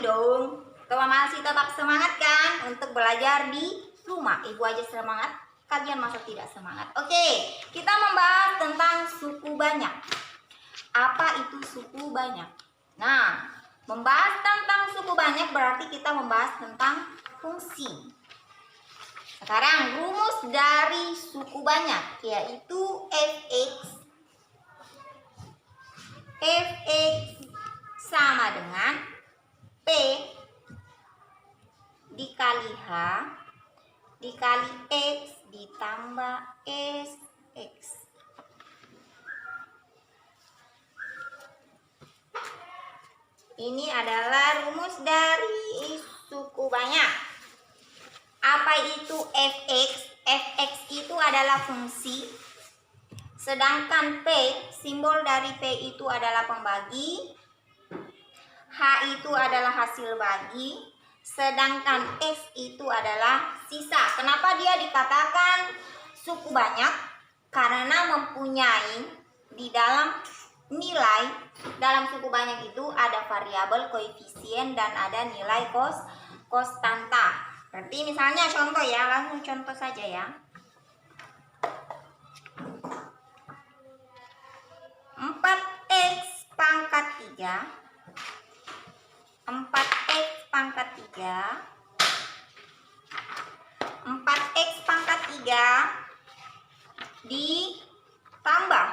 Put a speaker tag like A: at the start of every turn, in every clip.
A: lagi dong. Teman masih tetap semangat kan untuk belajar di rumah. Ibu aja semangat, kalian masa tidak semangat? Oke, kita membahas tentang suku banyak. Apa itu suku banyak? Nah, membahas tentang suku banyak berarti kita membahas tentang fungsi. Sekarang rumus dari suku banyak yaitu fx sama dengan P dikali H dikali X ditambah SX. Ini adalah rumus dari suku banyak. Apa itu fx? Fx itu adalah fungsi. Sedangkan P, simbol dari P itu adalah pembagi. H itu adalah hasil bagi, sedangkan X itu adalah sisa. Kenapa dia dikatakan suku banyak? Karena mempunyai di dalam nilai, dalam suku banyak itu ada variabel, koefisien, dan ada nilai konstanta. Berarti misalnya contoh ya, langsung contoh saja ya. 4x pangkat 3 4x pangkat 3 4x pangkat 3 ditambah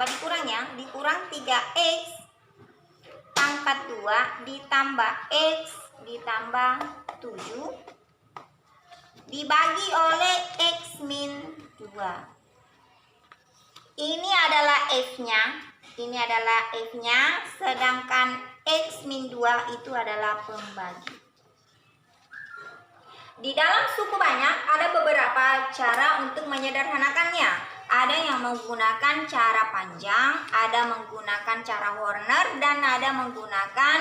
A: dikurang ya, dikurang 3x pangkat 2 ditambah x ditambah 7 dibagi oleh x min 2. Ini adalah f-nya. Ini adalah f-nya, sedangkan x min 2 itu adalah pembagi. Di dalam suku banyak ada beberapa cara untuk menyederhanakannya. Ada yang menggunakan cara panjang, ada menggunakan cara Horner, dan ada menggunakan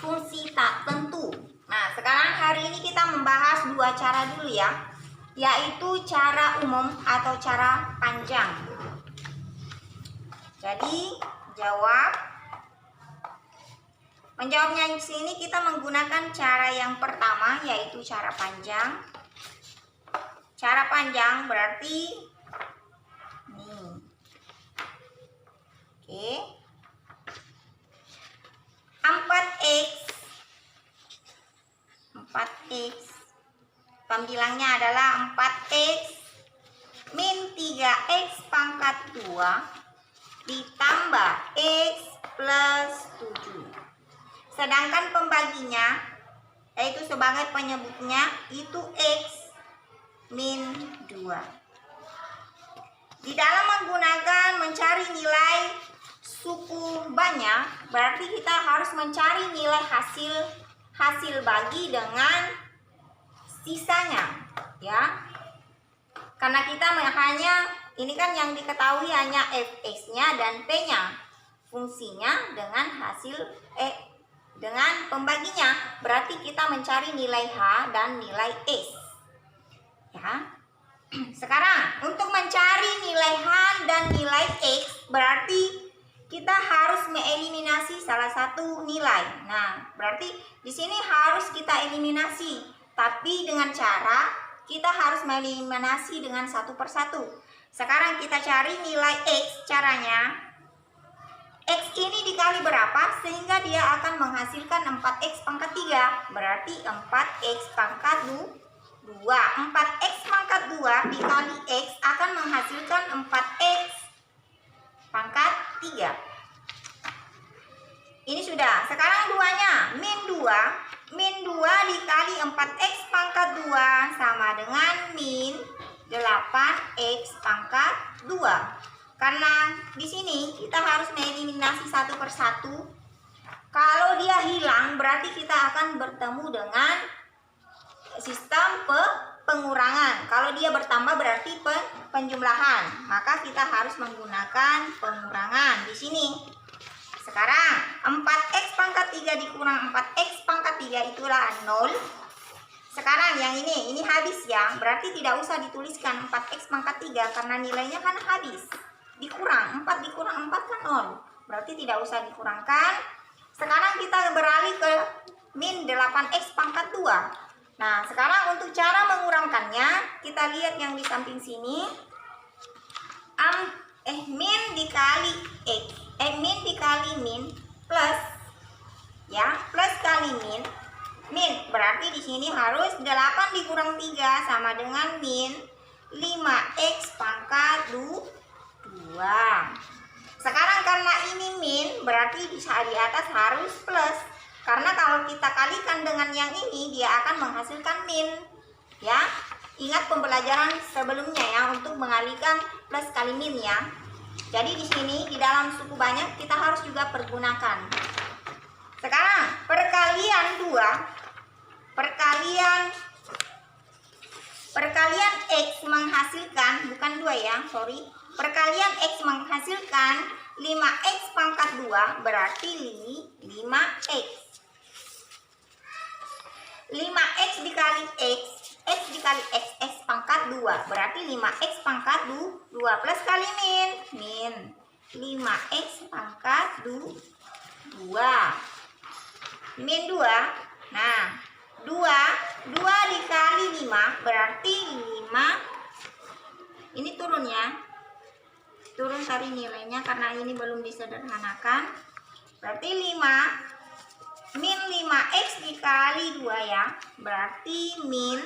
A: fungsi tak tentu. Nah, sekarang hari ini kita membahas dua cara dulu ya, yaitu cara umum atau cara panjang. Jadi menjawabnya di sini kita menggunakan cara yang pertama yaitu cara panjang. Cara panjang berarti nih. Oke. 4x pembilangnya adalah 4x min 3x pangkat 2 ditambah x plus 7. Sedangkan pembaginya, yaitu sebagai penyebutnya, itu x min 2. Di dalam mencari nilai suku banyak, berarti kita harus mencari nilai hasil bagi dengan sisanya, ya. Karena kita hanya ini kan yang diketahui hanya fx-nya dan p-nya, fungsinya dengan dengan pembaginya. Berarti kita mencari nilai h dan nilai s. Ya. Sekarang untuk mencari nilai h dan nilai x berarti kita harus mengeliminasi salah satu nilai. Nah, berarti di sini harus kita eliminasi, tapi dengan cara kita harus mengeliminasi dengan satu persatu. Sekarang kita cari nilai x. Caranya x ini dikali berapa sehingga dia akan menghasilkan 4x pangkat 3. Berarti 4x pangkat 2. 4x pangkat 2 dikali x akan menghasilkan 4x pangkat 3. Ini sudah. Sekarang duanya min 2. Min 2 dikali 4x pangkat 2 sama dengan min 8x pangkat 2. Karena di sini kita harus mengeliminasi satu persatu. Kalau dia hilang berarti kita akan bertemu dengan sistem pengurangan. Kalau dia bertambah berarti penjumlahan. Maka kita harus menggunakan pengurangan di sini. Sekarang 4x pangkat 3 dikurang 4x pangkat 3 itulah 0. Sekarang yang ini habis ya, berarti tidak usah dituliskan 4x pangkat 3 karena nilainya kan habis. Dikurang, 4 dikurang 4 kan 0. Berarti tidak usah dikurangkan. Sekarang kita beralih ke min 8x pangkat 2. Nah, sekarang untuk cara mengurangkannya, kita lihat yang di samping sini. Min dikali x, min dikali min plus, ya, plus kali min. Min berarti di sini harus 8 dikurang 3 sama dengan min 5x pangkat 2. Sekarang karena ini min, berarti di atas harus plus. Karena kalau kita kalikan dengan yang ini, dia akan menghasilkan min. Ya, ingat pembelajaran sebelumnya ya, untuk mengalihkan plus kali min ya. Jadi di sini di dalam suku banyak kita harus juga pergunakan. Sekarang perkalian 2, perkalian x menghasilkan, bukan 2 ya, sorry. Perkalian x menghasilkan 5x pangkat 2 berarti 5x. 5x dikali x, x dikali x, x pangkat 2 berarti 5x pangkat 2 plus kali min 5x pangkat 2 min 2. Nah, 2 dikali 5 berarti 5. Ini turun ya, turun tadi nilainya karena ini belum disederhanakan. Berarti 5 min 5x dikali 2 ya, berarti min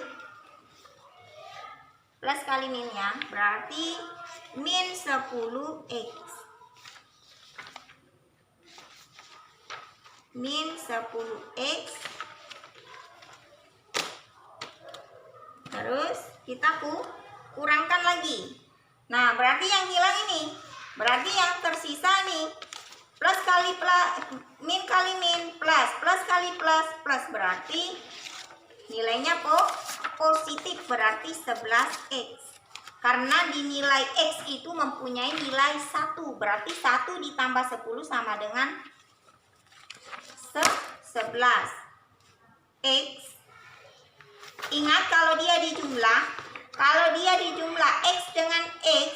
A: plus kali min ya, berarti min 10x. Min 10x. Terus kita kurangkan lagi. Nah, berarti yang hilang ini, berarti yang tersisa nih, plus kali plus, min kali min, plus kali plus, berarti nilainya positif, berarti 11x. Karena dinilai x itu mempunyai nilai 1, berarti 1 ditambah 10 sama dengan 11 x. Ingat kalau dia dijumlah x dengan x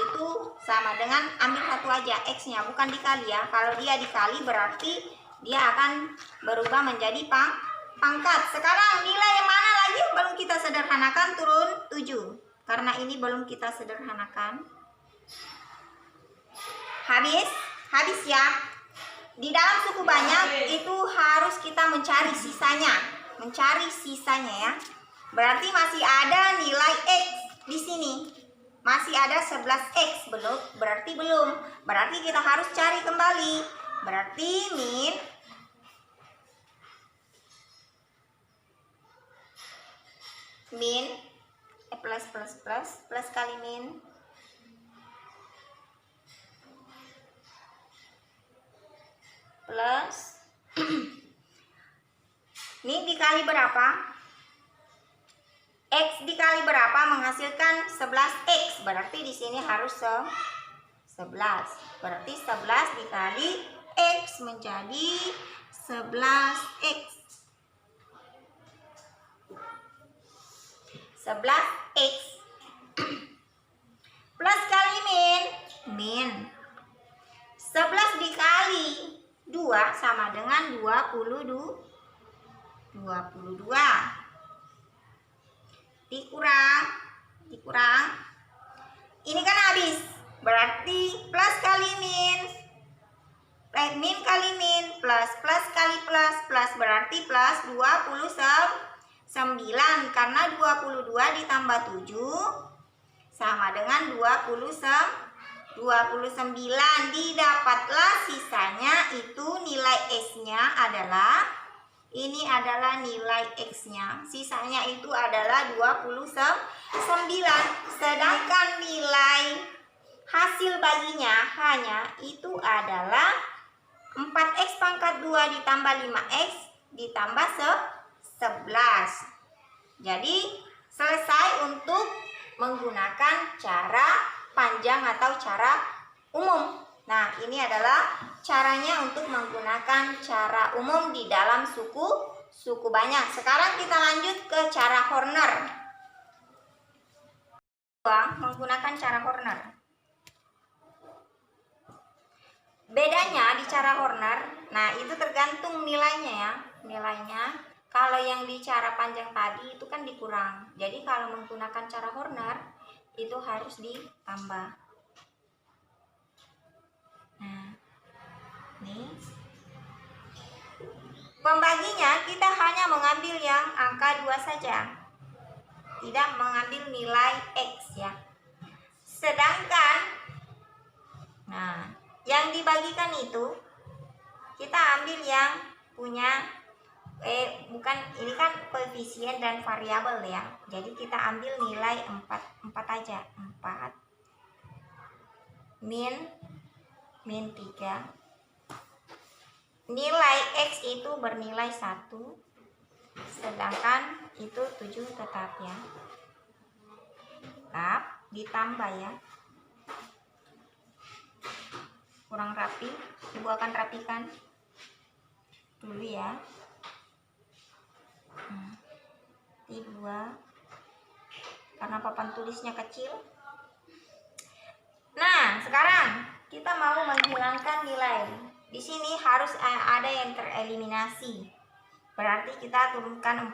A: itu sama dengan ambil satu aja x-nya, bukan dikali ya. Kalau dia dikali berarti dia akan berubah menjadi pangkat. Sekarang nilai yang mana lagi yang belum kita sederhanakan? Turun 7. Karena ini belum kita sederhanakan. Habis ya. Di dalam suku banyak itu harus kita mencari sisanya ya. Berarti masih ada nilai x di sini. Masih ada 11x, berarti belum. Berarti kita harus cari kembali. Berarti min plus kali min plus ini dikali berapa? X dikali berapa menghasilkan 11x, berarti di sini harus 11. Berarti 11 dikali x menjadi 11x. 11x plus kali min 11 dikali 2 sama dengan 22. Dikurang ini kan habis, berarti plus kali min kali min plus kali plus berarti plus 29, karena 22 ditambah 7 sama dengan 29. Didapatlah sisanya, itu nilai x-nya adalah, ini adalah nilai x-nya, sisanya itu adalah 29. Sedangkan nilai hasil baginya hanya itu adalah 4x pangkat 2 ditambah 5x ditambah 11. Jadi selesai untuk menggunakan cara panjang atau cara umum. Nah, ini adalah caranya untuk menggunakan cara umum di dalam suku banyak. Sekarang kita lanjut ke cara Horner. Menggunakan cara Horner. Bedanya di cara Horner, nah itu tergantung nilainya ya. Nilainya kalau yang di cara panjang tadi itu kan dikurang. Jadi kalau menggunakan cara Horner itu harus ditambah. Nah, nih. Pembaginya kita hanya mengambil yang angka 2 saja. Tidak mengambil nilai X ya. Sedangkan nah, yang dibagikan itu kita ambil yang punya bukan, ini kan koefisien dan variabel ya. Jadi kita ambil nilai 4 aja. 4 min 3. Nilai X itu bernilai 1, sedangkan itu 7 tetap ya. Tetap ditambah ya. Kurang rapi, Ibu akan rapikan dulu ya. 2 karena papan tulisnya kecil. Nah, sekarang kita mau menghilangkan nilai. Di sini harus ada yang tereliminasi. Berarti kita turunkan 4.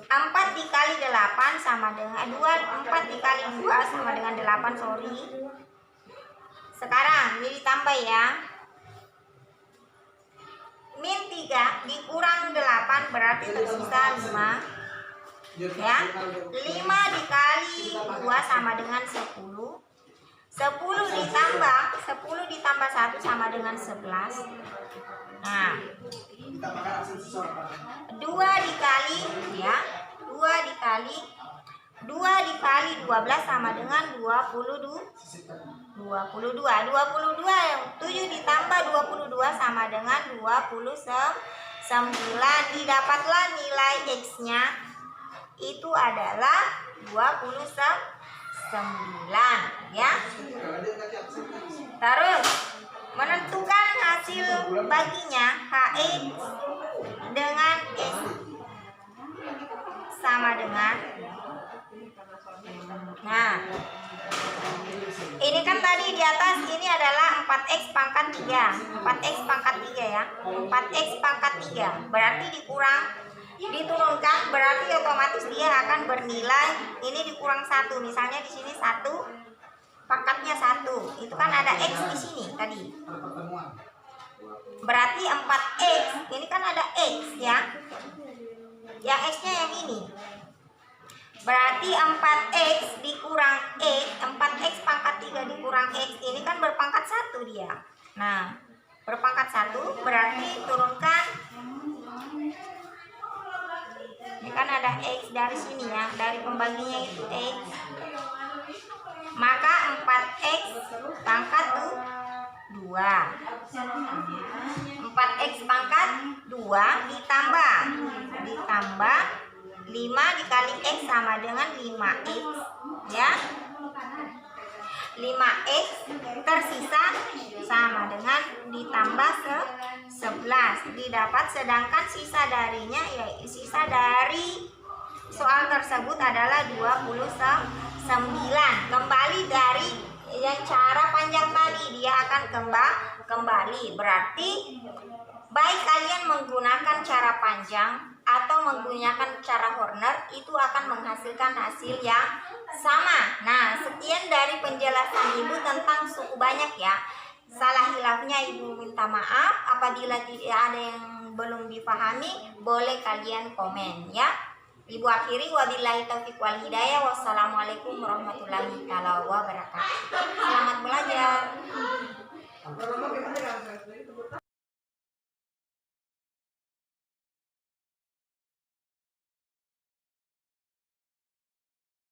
A: 4 dikali 8 sama dengan 4 dikali 2 sama dengan 8, sorry. Sekarang ini ditambah ya. Min 3 dikurang 8 berarti tersisa 5. Ya. 5 dikali 2 sama dengan 10. 10 ditambah 1 sama dengan 11. Nah, 2 dikali ya. 2 dikali 12 sama dengan 22. 7 ditambah 22 sama dengan 29. Didapatlah nilai X-nya itu adalah 29 ya. Terus menentukan hasil baginya HX dengan X sama dengan, nah ini kan tadi di atas ini adalah 4X pangkat 3. 4X pangkat 3 ya. 4X pangkat 3 berarti diturunkan, berarti otomatis dia akan bernilai ini dikurang 1. Misalnya di sini 1 pangkatnya 1. Itu kan ada X di sini tadi. Berarti 4X ini kan ada X ya. Yang X-nya yang ini. Berarti 4X dikurang X, 4X pangkat 3 dikurang X, ini kan berpangkat 1 dia. Nah, berpangkat 1 berarti turunkan. Ini kan ada X dari sini ya, dari pembaginya itu X. Maka 4X pangkat 2. 4X pangkat 2 ditambah 5 dikali X sama dengan 5X ya. 5X tersisa sama dengan ditambah 11 didapat, sedangkan sisa darinya ya sisa dari soal tersebut adalah 29. Kembali dari yang cara panjang tadi, dia akan kembali. Berarti baik kalian menggunakan cara panjang atau menggunakan cara Horner, itu akan menghasilkan hasil yang sama. Nah, sekian dari penjelasan Ibu tentang suku banyak ya. Salah hilafnya Ibu minta maaf. Apabila tidak ada yang belum dipahami, boleh kalian komen ya. Ibu akhiri, wabillahi taufiq wal hidayah. Wassalamualaikum warahmatullahi wabarakatuh. Selamat belajar.